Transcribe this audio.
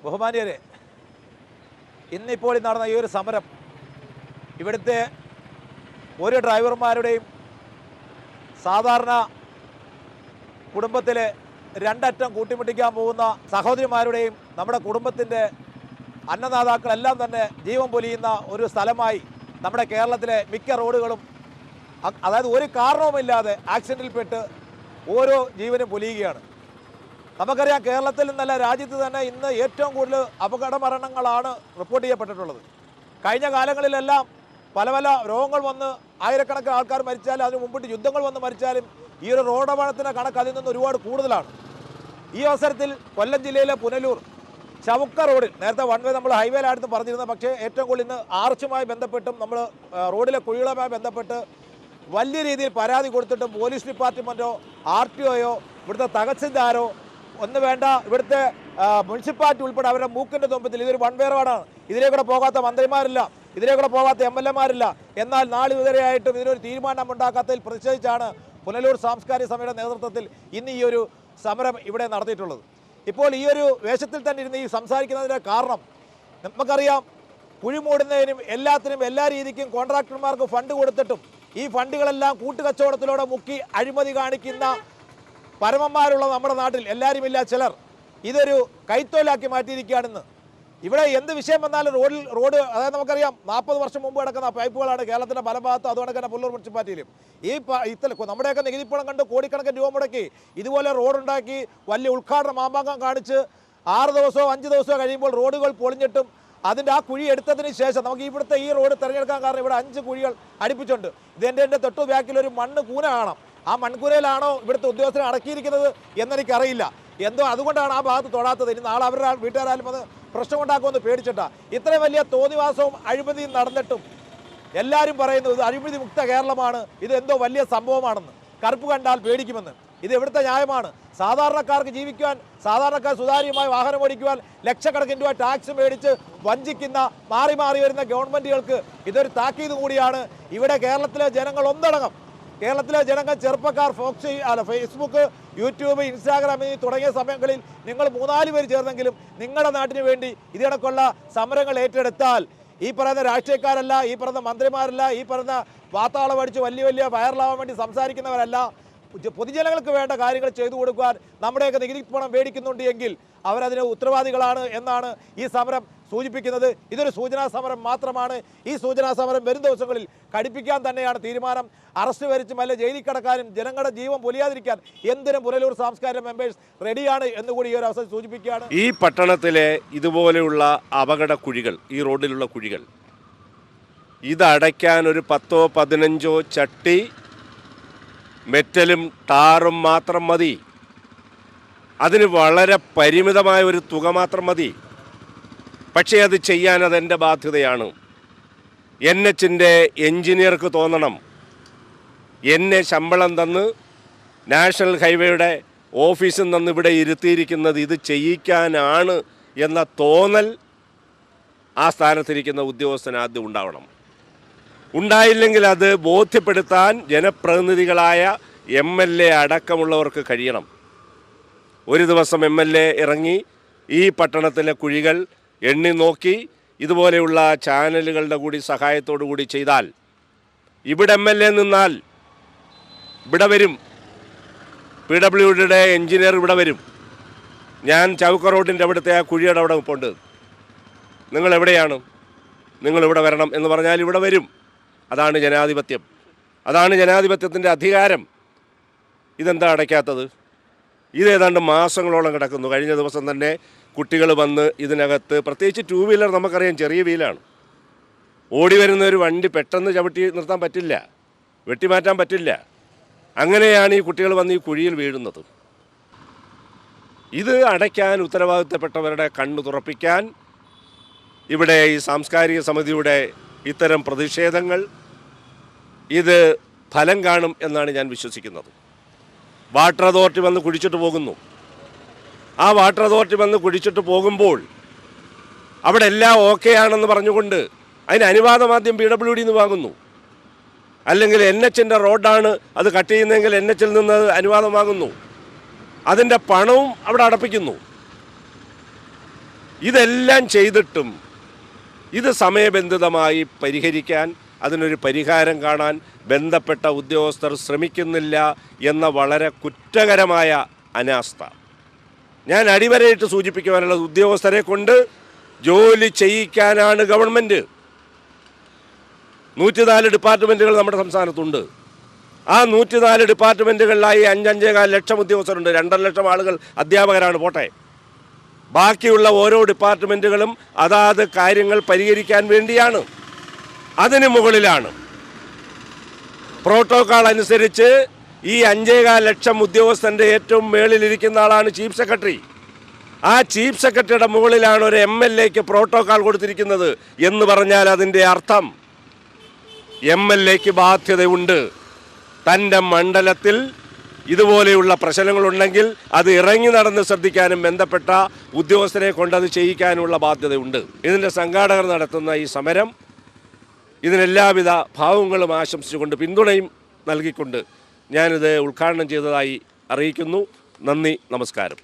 ബഹുമാന്യരെ, ഇന്നിപ്പോൾ നടന്ന ഈ ഒരു സമരം ഇവിടുത്തെ ഒരു ഡ്രൈവർമാരുടെയും സാധാരണ കുടുംബത്തിലെ രണ്ടറ്റം കൂട്ടിമുട്ടിക്കാൻ പോകുന്ന സഹോദരിമാരുടെയും നമ്മുടെ കുടുംബത്തിൻ്റെ അന്നദാതാക്കളെല്ലാം തന്നെ ജീവൻ പൊലിയുന്ന ഒരു സ്ഥലമായി നമ്മുടെ കേരളത്തിലെ മിക്ക റോഡുകളും, അതായത് ഒരു കാരണവുമില്ലാതെ ആക്സിഡൻറ്റിൽപ്പെട്ട് ഓരോ ജീവനും പൊലിയുകയാണ്. നമുക്കറിയാം, കേരളത്തിൽ നിന്നല്ല രാജ്യത്ത് തന്നെ ഇന്ന് ഏറ്റവും കൂടുതൽ അപകട മരണങ്ങളാണ് റിപ്പോർട്ട് ചെയ്യപ്പെട്ടിട്ടുള്ളത്. കഴിഞ്ഞ കാലങ്ങളിലെല്ലാം പല പല രോഗങ്ങൾ വന്ന് ആയിരക്കണക്കിന് ആൾക്കാർ മരിച്ചാലും അതിന് മുമ്പിട്ട് യുദ്ധങ്ങൾ വന്ന് മരിച്ചാലും ഈ ഒരു റോഡ് അപകടത്തിൻ്റെ കണക്ക് അതിൽ നിന്ന് ഒരുപാട് കൂടുതലാണ്. ഈ അവസരത്തിൽ കൊല്ലം ജില്ലയിലെ പുനലൂർ ചവുക്ക റോഡിൽ നേരത്തെ വൺ വേ നമ്മൾ ഹൈവേയിലായിരുന്നു പറഞ്ഞിരുന്നത്, പക്ഷേ ഏറ്റവും കൂടുതൽ ഇന്ന് ആർച്ചുമായി ബന്ധപ്പെട്ടും നമ്മൾ റോഡിലെ കുഴികളുമായി ബന്ധപ്പെട്ട് വലിയ രീതിയിൽ പരാതി കൊടുത്തിട്ടും പോലീസ് ഡിപ്പാർട്ട്മെൻറ്റോ RTOയോ ഇവിടുത്തെ തഹസിൽദാരോ ഒന്ന് വേണ്ട, ഇവിടുത്തെ മുനിസിപ്പാലിറ്റി ഉൾപ്പെടെ അവരുടെ മൂക്കിൻ്റെ തുമ്പത്തിൽ ഇതൊരു വൺ വേ റോഡാണ്, ഇതിലേ കൂടെ പോകാത്ത മന്ത്രിമാരില്ല, ഇതിലേ കൂടെ പോകാത്ത MLA മാരില്ല, എന്നാൽ നാളിതുവരെയായിട്ടും ഇതിനൊരു തീരുമാനം ഉണ്ടാക്കാത്തതിൽ പ്രതിഷേധിച്ചാണ് പുനലൂർ സാംസ്കാരിക സഭയുടെ നേതൃത്വത്തിൽ ഇന്ന് ഈ ഒരു സമരം ഇവിടെ നടത്തിയിട്ടുള്ളത്. ഇപ്പോൾ ഈ ഒരു വേഷത്തിൽ തന്നെ ഇരുന്ന് ഈ സംസാരിക്കുന്നതിൻ്റെ കാരണം നമുക്കറിയാം, കുഴി മൂടുന്നതിനും എല്ലാത്തിനും എല്ലാ രീതിക്കും കോൺട്രാക്ടർമാർക്ക് ഫണ്ട് കൊടുത്തിട്ടും ഈ ഫണ്ടുകളെല്ലാം കൂട്ടുകച്ചവടത്തിലൂടെ മുക്കി അഴിമതി കാണിക്കുന്ന പരമന്മാരുള്ള നമ്മുടെ നാട്ടിൽ എല്ലാവരുമില്ല ചിലർ ഇതൊരു കൈത്തൊഴിലാക്കി മാറ്റിയിരിക്കുകയാണെന്ന്. ഇവിടെ എന്ത് വിഷയം വന്നാലും റോഡ് അതായത് നമുക്കറിയാം 40 വർഷം മുമ്പ് കിടക്കുന്ന പൈപ്പുകളാണ് കേരളത്തിൻ്റെ പല ഭാഗത്തും, അതുകൊണ്ട് തന്നെ പുനലൂർ മുനിസിപ്പാലിറ്റിയിലും നമ്മുടെയൊക്കെ നികുതിപ്പണം കണ്ട് കോടിക്കണക്കിന് രൂപ മുടക്കി ഇതുപോലെ റോഡുണ്ടാക്കി വലിയ ഉദ്ഘാടന മാമാങ്കം കാണിച്ച് 6 ദിവസമോ 5 ദിവസമോ കഴിയുമ്പോൾ റോഡുകൾ പൊളിഞ്ഞിട്ടും അതിൻ്റെ ആ കുഴി എടുത്തതിന് ശേഷം നമുക്ക് ഇവിടുത്തെ ഈ റോഡ് തിരഞ്ഞെടുക്കാൻ കാരണം ഇവിടെ 5 കുഴികൾ അടുപ്പിച്ചുണ്ട്. എൻ്റെ തൊട്ടു ബാക്കിലൊരു മണ്ണ് കൂന കാണാം. ആ മൺകൂരയിലാണോ ഇവിടുത്തെ ഉദ്യോഗസ്ഥരെ അടക്കിയിരിക്കുന്നത് എന്നെനിക്കറിയില്ല. എന്തോ അതുകൊണ്ടാണ് ആ ഭാഗത്ത് തൊടാത്തത്. ഇനി നാളെ അവരുടെ വീട്ടുകാരാലും അത് പ്രശ്നമുണ്ടാക്കുമെന്ന് പേടിച്ചിട്ടാണ്. ഇത്രയും വലിയ തോന്നിവാസവും അഴിമതിയും നടന്നിട്ടും എല്ലാവരും പറയുന്നു ഇത് അഴിമതി മുക്ത കേരളമാണ്, ഇത് എന്തോ വലിയ സംഭവമാണെന്ന്, കറുപ്പ് കണ്ടാൽ പേടിക്കുമെന്ന്. ഇത് എവിടുത്തെ ന്യായമാണ്? സാധാരണക്കാർക്ക് ജീവിക്കുവാൻ, സാധാരണക്കാർ സുതാര്യമായി വാഹനം ഓടിക്കുവാൻ ലക്ഷക്കണക്കിന് രൂപ ടാക്സ് മേടിച്ച് വഞ്ചിക്കുന്ന മാറി മാറി വരുന്ന ഗവൺമെൻറ്റുകൾക്ക് ഇതൊരു താക്കീത് കൂടിയാണ്. ഇവിടെ കേരളത്തിലെ ജനങ്ങൾ ഒന്നടങ്കം, കേരളത്തിലെ ജനങ്ങൾ ചെറുപ്പക്കാർ ഫേസ്ബുക്ക്, യൂട്യൂബ്, ഇൻസ്റ്റാഗ്രാം തുടങ്ങിയ സമയങ്ങളിൽ നിങ്ങൾ 3-4 പേര് ചേർന്നെങ്കിലും നിങ്ങളുടെ നാട്ടിന് വേണ്ടി ഇതിനൊക്കെയുള്ള സമരങ്ങൾ ഏറ്റെടുത്താൽ ഈ പറയുന്ന രാഷ്ട്രീയക്കാരല്ല, ഈ പറയുന്ന മന്ത്രിമാരല്ല, ഈ പറയുന്ന വാർത്താളം അടിച്ച് വലിയ വൈറലാവാൻ വേണ്ടി സംസാരിക്കുന്നവരല്ല, പൊതുജനങ്ങൾക്ക് വേണ്ട കാര്യങ്ങൾ ചെയ്തു കൊടുക്കുവാൻ നമ്മുടെയൊക്കെ നികുതി പണം മേടിക്കുന്നുണ്ട് എങ്കിൽ അവരതിന് ഉത്തരവാദികളാണ് എന്നാണ് ഈ സമരം സൂചിപ്പിക്കുന്നത്. ഇതൊരു സൂചനാ സമരം മാത്രമാണ്. ഈ സൂചനാ സമരം വരും ദിവസങ്ങളിൽ ഘടിപ്പിക്കാൻ തന്നെയാണ് തീരുമാനം. അറസ്റ്റ് വരിച്ചും അല്ലെ ജയിലിൽ കിടക്കാനും ജനങ്ങളുടെ ജീവൻ പൊലിയാതിരിക്കാൻ എന്തിനും പുനലൂർ സാംസ്കാരിക മെമ്പേഴ്സ് റെഡിയാണ് എന്നുകൂടി ഈ ഒരു അവസരം സൂചിപ്പിക്കുകയാണ്. ഈ പട്ടണത്തിലെ ഇതുപോലെയുള്ള അപകട കുഴികൾ, ഈ റോഡിലുള്ള കുഴികൾ, ഇതടയ്ക്കാൻ ഒരു 10-15 ചട്ടി മെറ്റലും ടാറും മാത്രം മതി. അതിന് വളരെ പരിമിതമായ ഒരു തുക മാത്രം മതി. പക്ഷേ അത് ചെയ്യാൻ അതെൻ്റെ ബാധ്യതയാണ്. NHൻ്റെ എൻജിനീയർക്ക് തോന്നണം, എന്നെ ശമ്പളം തന്ന് നാഷണൽ ഹൈവേയുടെ ഓഫീസിൽ നിന്ന് ഇവിടെ ഇരുത്തിയിരിക്കുന്നത് ഇത് ചെയ്യിക്കാനാണ് എന്ന തോന്നൽ ആ സ്ഥാനത്തിരിക്കുന്ന ഉദ്യോഗസ്ഥന് ആദ്യം ഉണ്ടാവണം. ഉണ്ടായില്ലെങ്കിൽ അത് ബോധ്യപ്പെടുത്താൻ ജനപ്രതിനിധികളായ MLA അടക്കമുള്ളവർക്ക് കഴിയണം. ഒരു ദിവസം MLA ഇറങ്ങി ഈ പട്ടണത്തിലെ കുഴികൾ എണ്ണി നോക്കി ഇതുപോലെയുള്ള ചാനലുകളുടെ കൂടി സഹായത്തോടു കൂടി ചെയ്താൽ, ഇവിടെ MLA നിന്നാൽ ഇവിടെ വരും, PWDയുടെ എൻജിനീയർ ഇവിടെ വരും. ഞാൻ ചവുക്ക റോഡിൻ്റെ അവിടുത്തെ ആ കുഴിയുടെ അവിടെ നിൽപ്പുണ്ട്, നിങ്ങളെവിടെയാണ്, നിങ്ങളിവിടെ വരണം എന്ന് പറഞ്ഞാൽ ഇവിടെ വരും. അതാണ് ജനാധിപത്യം, അതാണ് ജനാധിപത്യത്തിൻ്റെ അധികാരം. ഇതെന്താ അടയ്ക്കാത്തത്? ഇതേതാണ്ട് മാസങ്ങളോളം കിടക്കുന്നു. കഴിഞ്ഞ ദിവസം തന്നെ കുട്ടികൾ വന്ന് ഇതിനകത്ത്, പ്രത്യേകിച്ച് 2 വീലർ നമുക്കറിയാം ചെറിയ വീലാണ്, ഓടി വരുന്ന ഒരു വണ്ടി പെട്ടെന്ന് ചവിട്ടി നിർത്താൻ പറ്റില്ല, വെട്ടിമാറ്റാൻ പറ്റില്ല. അങ്ങനെയാണ് ഈ കുട്ടികൾ വന്ന് ഈ കുഴിയിൽ വീഴുന്നത്. ഇത് അടയ്ക്കാൻ ഉത്തരവാദിത്തപ്പെട്ടവരുടെ കണ്ണു തുറപ്പിക്കാൻ ഇവിടെ ഈ സാംസ്കാരിക സമിതിയുടെ ഇത്തരം പ്രതിഷേധങ്ങൾ ഇത് ഫലം കാണും എന്നാണ് ഞാൻ വിശ്വസിക്കുന്നത്. വാട്ടർ അതോറിറ്റി വന്ന് കുഴിച്ചിട്ട് പോകുന്നു. ആ വാട്ടർ അതോറിറ്റി വന്ന് കുഴിച്ചിട്ട് പോകുമ്പോൾ അവിടെ എല്ലാം ഓക്കെ ആണെന്ന് പറഞ്ഞുകൊണ്ട് അതിന് അനുവാദം ആദ്യം PWD നിന്ന് വാങ്ങുന്നു. അല്ലെങ്കിൽ NHൻ്റെ റോഡാണ് അത് കട്ട് ചെയ്യുന്നതെങ്കിൽ NHൽ നിന്ന് അനുവാദം വാങ്ങുന്നു. അതിൻ്റെ പണവും അവിടെ അടപ്പിക്കുന്നു. ഇതെല്ലാം ചെയ്തിട്ടും ഇത് സമയബന്ധിതമായി പരിഹരിക്കാൻ, അതിനൊരു പരിഹാരം കാണാൻ ബന്ധപ്പെട്ട ഉദ്യോഗസ്ഥർ ശ്രമിക്കുന്നില്ല എന്ന വളരെ കുറ്റകരമായ അനാസ്ഥ. ഞാൻ അടിവരയിട്ട് സൂചിപ്പിക്കുവാനുള്ളത്, ഉദ്യോഗസ്ഥരെ കൊണ്ട് ജോലി ചെയ്യിക്കാനാണ് ഗവൺമെൻറ്. 104 ഡിപ്പാർട്ട്മെൻറ്റുകൾ നമ്മുടെ സംസ്ഥാനത്തുണ്ട്. ആ 104 ഡിപ്പാർട്ട്മെൻറ്റുകളിലായി 5-5.25 ലക്ഷം ഉദ്യോഗസ്ഥരുണ്ട്. 2.5 ലക്ഷം ആളുകൾ അധ്യാപകരാണ്, പോട്ടെ. ബാക്കിയുള്ള ഓരോ ഡിപ്പാർട്ട്മെൻറ്റുകളും അതാത് കാര്യങ്ങൾ പരിഹരിക്കാൻ വേണ്ടിയാണ്. അതിന് മുകളിലാണ് പ്രോട്ടോക്കോൾ അനുസരിച്ച് ഈ 5.25 ലക്ഷം ഉദ്യോഗസ്ഥൻ്റെ ഏറ്റവും മേളിലിരിക്കുന്ന ആളാണ് ചീഫ് സെക്രട്ടറി. ആ ചീഫ് സെക്രട്ടറിയുടെ മുകളിലാണ് ഒരു MLAക്ക് പ്രോട്ടോക്കോൾ കൊടുത്തിരിക്കുന്നത് എന്ന് പറഞ്ഞാൽ അതിൻ്റെ അർത്ഥം MLAക്ക് ബാധ്യതയുണ്ട്. തൻ്റെ മണ്ഡലത്തിൽ ഇതുപോലെയുള്ള പ്രശ്നങ്ങളുണ്ടെങ്കിൽ അത് ഇറങ്ങി നടന്ന് ശ്രദ്ധിക്കാനും ബന്ധപ്പെട്ട ഉദ്യോഗസ്ഥരെ കൊണ്ടത് ചെയ്യിക്കാനുള്ള ബാധ്യതയുണ്ട്. ഇതിൻ്റെ സംഘാടകർ നടത്തുന്ന ഈ സമരം, ഇതിനെല്ലാവിധ ഭാവങ്ങളും ആശംസിച്ചുകൊണ്ട് പിന്തുണയും നൽകിക്കൊണ്ട് ഞാനിത് ഉദ്ഘാടനം ചെയ്തതായി അറിയിക്കുന്നു. നന്ദി, നമസ്കാരം.